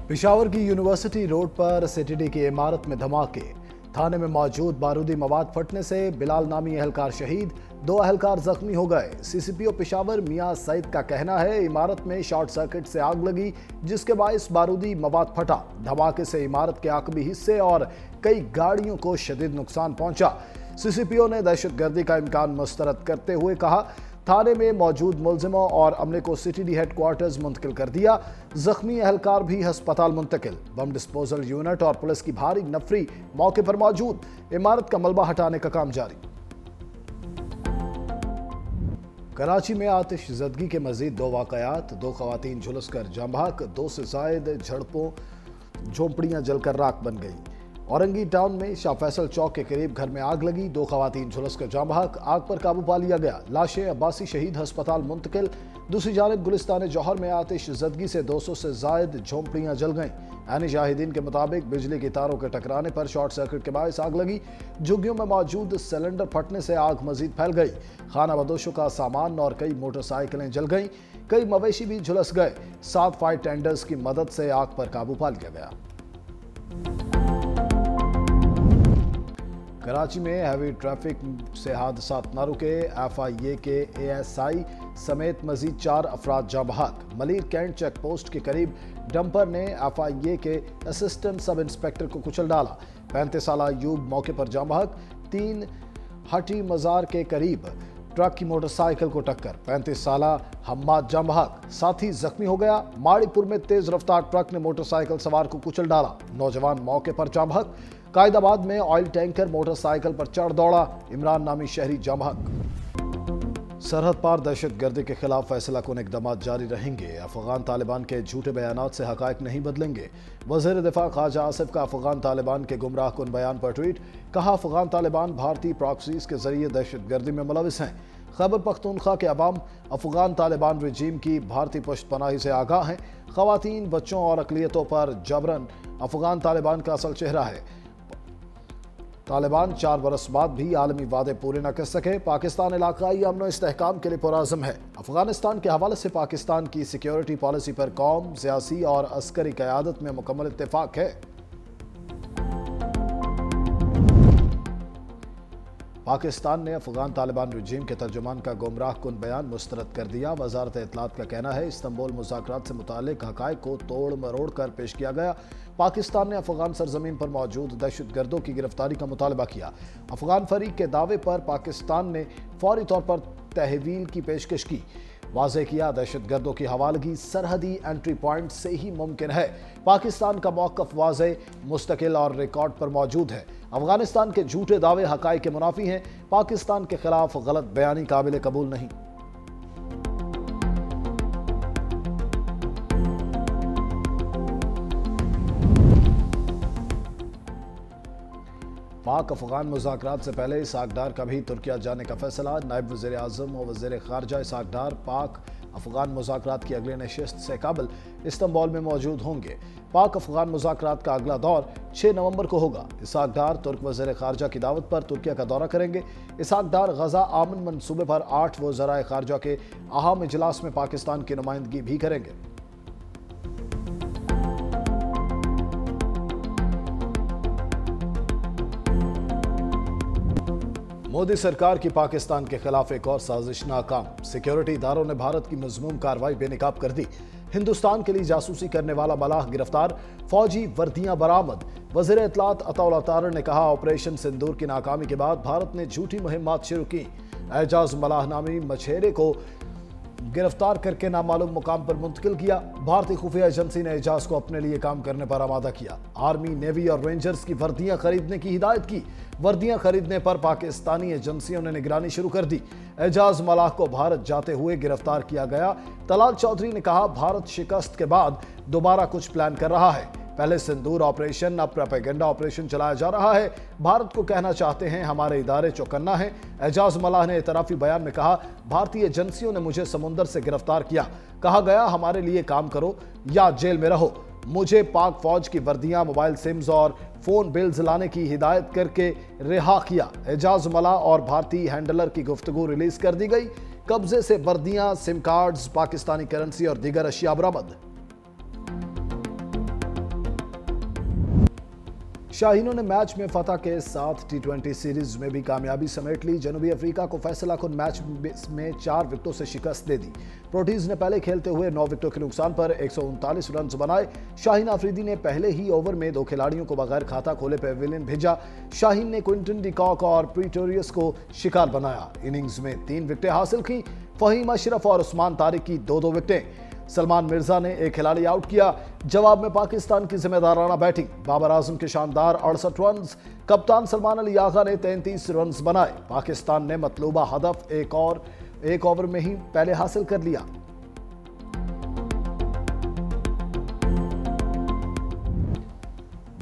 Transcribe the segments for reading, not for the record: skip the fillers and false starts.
पेशावर की university road पर सिटीडी की इमारत में धमाके। थाने में मौजूद बारूदी मवाद फटने से बिलाल नामी एहलकार शहीद, 2 एहलकार जख्मी हो गए। सीसीपीओ पेशावर मियां सईद का कहना है इमारत में शॉर्ट सर्किट से आग लगी, जिसके बायस बारूदी मवाद फटा। धमाके से इमारत के आकबी हिस्से और कई गाड़ियों को शदीद नुकसान पहुंचा। सीसीपीओ ने दहशतगर्दी का इम्कान मुस्तरद करते हुए कहा, थाने में मौजूद मुलजिमों और अमले को सिटीडी हेडक्वार्टर्स मुंतकिल कर दिया। जख्मी एहलकार भी अस्पताल मुंतकिल। बम डिस्पोजल यूनिट और पुलिस की भारी नफरी मौके पर मौजूद। इमारत का मलबा हटाने का काम जारी। कराची में आतिशज़दगी के मजीद 2 वाकयात, 2 खवातीन झुलसकर जाम बहक, 2 से जायद झड़पों, झोंपड़ियां जलकर राख बन गई। औरंगी टाउन में शाह फैसल चौक के करीब घर में आग लगी, 2 खवातीन झुलसकर जाम बहक, आग पर काबू पा लिया गया। लाशें अब्बासी शहीद अस्पताल मुंतकिल। दूसरी जानिब गुलिस्तान जौहर में आतिशज़दगी से 200 से जायद झोंपड़ियां जल गईं। ऐनी शाहिदीन के मुताबिक बिजली की तारों के टकराने पर शॉर्ट सर्किट के बायस आग लगी। झुग्गियों में मौजूद सिलेंडर फटने से आग मजीद फैल गई। खाना बदोशों का सामान और कई मोटरसाइकिलें जल गईं। कई मवेशी भी झुलस गए। 7 फायर टेंडर्स की मदद से आग पर काबू पा लिया गया। कराची में हैवी ट्रैफिक से हादसात न रुके। FIA के ASI समेत मजीद 4 अफराद जाँ बहक। मलीर कैंट चेक पोस्ट के करीब डंपर ने FIA के असिस्टेंट सब इंस्पेक्टर को कुचल डाला। 35 साल अयूब मौके पर जाँ बहक। 3 हटी मजार के करीब ट्रक की मोटरसाइकिल को टक्कर, 35 साल हम्माद जाँ बहक। साथी जख्मी हो गया। माड़ीपुर में तेज रफ्तार ट्रक ने मोटरसाइकिल सवार को कुचल डाला। नौजवान मौके पर जाँ बहक। कायदाबाद में ऑयल टैंकर मोटरसाइकिल पर चढ़ दौड़ा। इमरान नामी शहरी जाँ बहक। सरहद पार दहशतगर्दी के खिलाफ फैसला कुन इक़दाम जारी रहेंगे। अफगान तालिबान के झूठे बयानात से हक़ाइक़ नहीं बदलेंगे। वज़ीर दिफा ख्वाजा आसिफ का अफगान तालिबान के गुमराह कुन बयान पर ट्वीट। कहा, अफगान तालिबान भारतीय प्रॉक्सीज के जरिए दहशतगर्दी में मुलविस हैं। खैबर पख्तूनख्वा के अवाम अफगान तालिबान रजीम की भारतीय पुश्तपनाही से आगाह हैं। ख़वातीन, बच्चों और अक़लियतों पर जबरन अफगान तालिबान का असल चेहरा है। तालिबान 4 बरस बाद भी आलमी वादे पूरे न कर सके। पाकिस्तान इलाकाई अमन इस्तेहकाम के लिए पुरअज़्म है। अफगानिस्तान के हवाले से पाकिस्तान की सिक्योरिटी पॉलिसी पर कौम, सियासी और अस्करी क़यादत में मुकम्मल इत्तेफाक है। पाकिस्तान ने अफगान तालिबान रजीम के तर्जुमान का गुमराह कुन बयान मुस्तरद कर दिया। वजारत इत्तलात का कहना है इस्तंबुल मुज़ाकरात से मुताल्लिक़ हक़ाइक़ को तोड़ मरोड़ कर पेश किया गया। पाकिस्तान ने अफगान सरजमीन पर मौजूद दहशतगर्दों की गिरफ्तारी का मुतालबा किया। अफगान फरीक के दावे पर पाकिस्तान ने फौरी तौर पर तहवील की पेशकश की। वाज़ेह किया, दहशतगर्दों की हवालगी सरहदी एंट्री पॉइंट से ही मुमकिन है। पाकिस्तान का मौक़िफ़ वाज़ेह, मुस्तकिल और रिकॉर्ड पर मौजूद है। अफगानिस्तान के झूठे दावे हक़ाइक़ के मुनाफी हैं। पाकिस्तान के खिलाफ गलत बयानी काबिल कबूल नहीं। पाक अफगान मुज़ाकरात से पहले इसहाक डार का भी तुर्किया जाने का फैसला। नायब वज़ीर आज़म और वज़ीर ख़ारजा इसहाक डार पाक अफगान मुज़ाकरात की अगली नशिस्त से कबल इस्तांबुल में मौजूद होंगे। पाक अफगान मुज़ाकरात का अगला दौर 6 नवंबर को होगा। इसहाक डार तुर्क वज़ीर ख़ारजा की दावत पर तुर्किया का दौरा करेंगे। इसहाक डार गज़ा आमन मनसूबे पर 8 वज़राए ख़ारजा के अहम इजलास में पाकिस्तान की नुमाइंदगी भी करेंगे। मोदी सरकार की पाकिस्तान के खिलाफ एक और साजिश नाकाम। सिक्योरिटी इदारों ने भारत की मज़मूम कार्रवाई बेनकाब कर दी। हिंदुस्तान के लिए जासूसी करने वाला मलाह गिरफ्तार, फौजी वर्दियां बरामद। वज़ीर इत्तलात अताउल्लाह तारर ने कहा, ऑपरेशन सिंदूर की नाकामी के बाद भारत ने झूठी मुहिम्मात शुरू की। एजाज मलाह नामी मछेरे को गिरफ्तार करके नामालूम मुकाम पर मुंतकिल किया। भारतीय खुफिया एजेंसी ने एजाज को अपने लिए काम करने पर आमादा किया। आर्मी, नेवी और रेंजर्स की वर्दियां खरीदने की हिदायत की। वर्दियां खरीदने पर पाकिस्तानी एजेंसियों ने निगरानी शुरू कर दी। एजाज मलाह को भारत जाते हुए गिरफ्तार किया गया। तलाल चौधरी ने कहा, भारत शिकस्त के बाद दोबारा कुछ प्लान कर रहा है। पहले सिंदूर ऑपरेशन, अब प्रोपेगेंडा ऑपरेशन चलाया जा रहा है। भारत को कहना चाहते हैं हमारे इदारे चौकन्ना है। एजाज मलाह ने इतराफी बयान में कहा, भारतीय एजेंसियों ने मुझे समुंदर से गिरफ्तार किया। कहा गया हमारे लिए काम करो या जेल में रहो। मुझे पाक फौज की वर्दियां, मोबाइल सिम्स और फोन बिल्स लाने की हिदायत करके रिहा किया। एजाज मलाह और भारतीय हैंडलर की गुफ्तगू रिलीज कर दी गई। कब्जे से वर्दियां, सिम कार्ड्स, पाकिस्तानी करेंसी और दीगर अशिया बरामद। शाहीनों ने मैच में फतह के साथ टी20 सीरीज में भी कामयाबी समेट ली। जनूबी अफ्रीका को फैसलाकुन मैच में 4 विकेटों से शिकस्त दे दी। प्रोटीज ने पहले खेलते हुए 9 विकेटों के नुकसान पर 139 रन बनाए। शाहीन आफरीदी ने पहले ही ओवर में 2 खिलाड़ियों को बगैर खाता खोले पेविलियन भेजा। शाहीन ने क्विंटन डी कॉक और प्रीटोरियस को शिकार बनाया। इनिंग्स में 3 विकेटें हासिल की। फहीम अशरफ और उस्मान तारिक की 2-2 विकेटें। सलमान मिर्जा ने एक खिलाड़ी आउट किया। जवाब में पाकिस्तान की जिम्मेदाराना बैटिंग। बाबर आजम के शानदार 68 रन। कप्तान सलमान अली आगा ने 33 रन बनाए। पाकिस्तान ने मतलूबा हदफ एक ओवर में ही पहले हासिल कर लिया।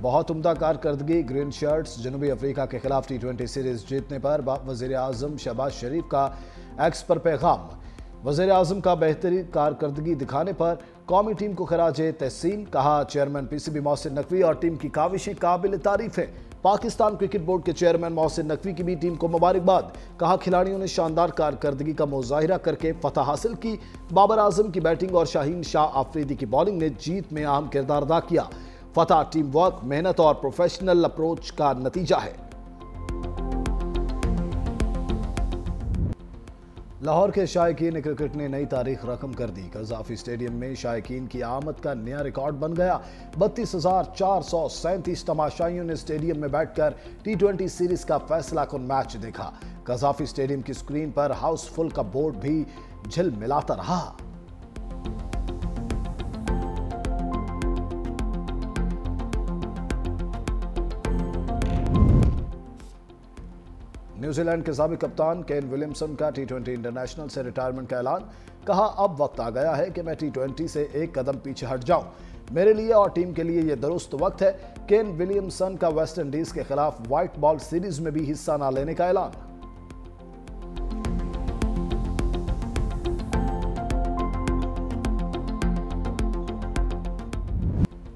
बहुत उम्दा कारकर्दगी। ग्रीन शर्ट्स जनूबी अफ्रीका के खिलाफ टी20 सीरीज जीतने पर वजीर आजम शहबाज शरीफ का एक्स पर पैगाम। वज़ीर आज़म का बेहतरीन कारकर्दगी दिखाने पर कौमी टीम को खराजे तहसीन। कहा चेयरमैन पीसीबी मोहसिन नकवी और टीम की काविशें काबिल तारीफ है। पाकिस्तान क्रिकेट बोर्ड के चेयरमैन मोहसिन नकवी की भी टीम को मुबारकबाद। कहा खिलाड़ियों ने शानदार कारकर्दगी का मुजाहिरा करके फतह हासिल की। बाबर आजम की बैटिंग और शाहीन शाह आफरीदी की बॉलिंग ने जीत में अहम किरदार अदा किया। फतह टीम वर्क, मेहनत और प्रोफेशनल अप्रोच का नतीजा है। लाहौर के शायकीन क्रिकेट ने नई तारीख रकम कर दी। कज़ाफी स्टेडियम में शायकीन की आमद का नया रिकॉर्ड बन गया। 32,437 तमाशाइयों ने स्टेडियम में बैठकर टी20 सीरीज का फैसलाकुन मैच देखा। कज़ाफी स्टेडियम की स्क्रीन पर हाउसफुल का बोर्ड भी झिलमिलाता रहा। न्यूजीलैंड के साबिक कप्तान केन विलियमसन का टी20 इंटरनेशनल से रिटायरमेंट का ऐलान। कहा अब वक्त आ गया है कि मैं टी20 से एक कदम पीछे हट जाऊं। मेरे लिए और टीम के लिए यह दुरुस्त वक्त है। केन विलियमसन का वेस्ट इंडीज के खिलाफ व्हाइट बॉल सीरीज में भी हिस्सा न लेने का ऐलान।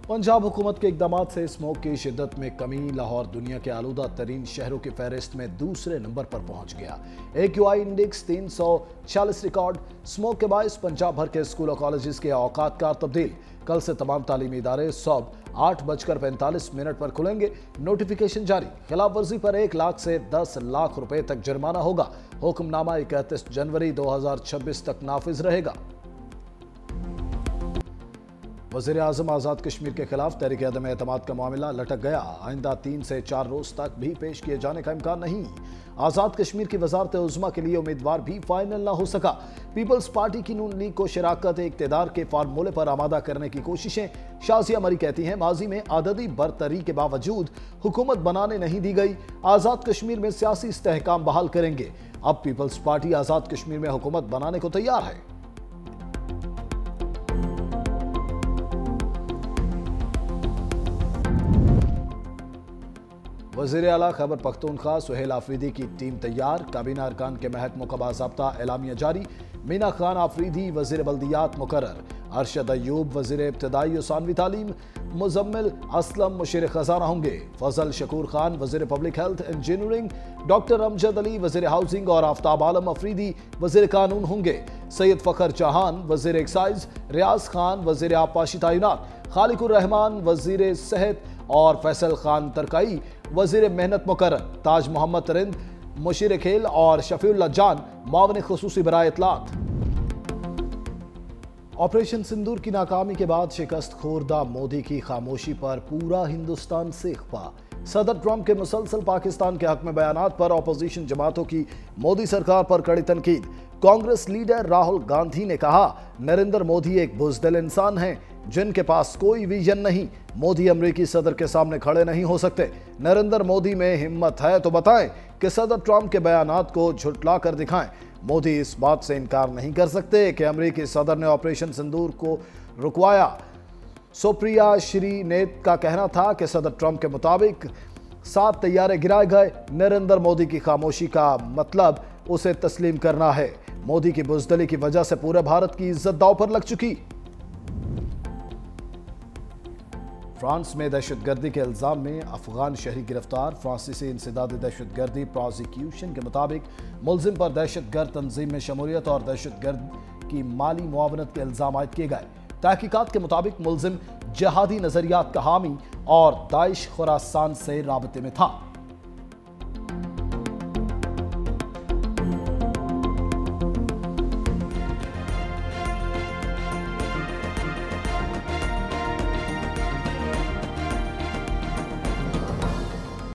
पंजाब हुकूमत के इकदामात से स्मोक की शिद्दत में कमी। लाहौर दुनिया के आलूदा तरीन शहरों की फहरिस्त में दूसरे नंबर पर पहुंच गया। AQI index 346 record. स्मोक के बायस पंजाब भर के स्कूल और कॉलेजेस के औकात कार तब्दील। कल से तमाम तालीमी इदारे सुबह 8:45 पर खुलेंगे। नोटिफिकेशन जारी। खिलाफ वर्जी पर 1 लाख से 10 लाख रुपए तक जुर्माना होगा। हुक्मनामा 31 जनवरी 2026 तक नाफिज रहेगा। वज़ीर आज़म आज़ाद कश्मीर के खिलाफ तहरीक अदम एतमाद का मामला लटक गया। आइंदा 3 से 4 रोज तक भी पेश किए जाने का इम्कान नहीं। आज़ाद कश्मीर की वज़ारत उज़्मा के लिए उम्मीदवार भी फाइनल ना हो सका। पीपल्स पार्टी की नून लीग को शराकत इक़्तिदार के फार्मूले पर आमादा करने की कोशिशें। शाज़िया मरी कहती हैं माजी में आददी बरतरी के बावजूद हुकूमत बनाने नहीं दी गई। आज़ाद कश्मीर में सियासी इस्तेहकाम बहाल करेंगे। अब पीपल्स पार्टी आज़ाद कश्मीर में हुकूमत बनाने को तैयार है। वज़ीर आला खैबर पख्तूनख्वा सुहेल आफरीदी की टीम तैयार। काबीना अरकान के महकमों का बाज़ाब्ता एलामिया जारी। मीना खान आफरीदी वज़ीर बल्दियात मुकर्रर। अरशद अयूब वज़ीर इब्तदाई और सानवी तालीम। मुजम्मिल असलम मुशीर खजाना होंगे। फजल शकूर खान वज़ीर public health engineering. Doctor Amjad Ali वज़ीर हाउसिंग और आफ्ताब आलम अफरीदी वज़ीर कानून होंगे। सैयद फ़खर जहान वज़ीर एक्साइज। रियाज खान वज़ीर आबपाशी तैनात। खालिकुर रहमान वज़ीर सेहत और फैसल खान तरकाई वज़ीर मेहनत मुकर्रर। ताज मोहम्मद तरिंद मुशीर खेल और शफीउल्लाह जान मावन खुसूसी बराए इत्तलात। ऑपरेशन सिंदूर की नाकामी के बाद शिकस्त खोरदा मोदी की खामोशी पर पूरा हिंदुस्तान सेख्पा। सदर ट्रंप के मुसलसल पाकिस्तान के हक में बयानात पर अपोजिशन जमातों की मोदी सरकार पर कड़ी तनकीद। कांग्रेस लीडर राहुल गांधी ने कहा नरेंद्र मोदी एक बुज़दिल इंसान हैं जिनके पास कोई विजन नहीं। मोदी अमेरिकी सदर के सामने खड़े नहीं हो सकते। नरेंद्र मोदी में हिम्मत है तो बताएं कि सदर ट्रंप के बयानात को झुटला कर दिखाएं। मोदी इस बात से इनकार नहीं कर सकते कि अमेरिकी सदर ने ऑपरेशन सिंदूर को रुकवाया। सुप्रिया श्रीनेत का कहना था कि सदर ट्रंप के मुताबिक 7 तैयारे गिराए गए। नरेंद्र मोदी की खामोशी का मतलब उसे तस्लीम करना है। मोदी की बुज़दिली की वजह से पूरे भारत की इज्जत दांव पर लग चुकी। फ्रांस में दहशतगर्दी के इल्जाम में अफगान शहरी गिरफ्तार। फ्रांसीसी इंसदादी दहशतगर्दी प्रोसिक्यूशन के मुताबिक मुलजिम पर दहशतगर्द तंजीम में शमूलियत और दहशतगर्द की माली मुआवनत के इल्जाम आयद किए गए। तहकीकात के मुताबिक मुलजिम जहादी नजरियात का हामी और दाइश खुरासान से राबते में था।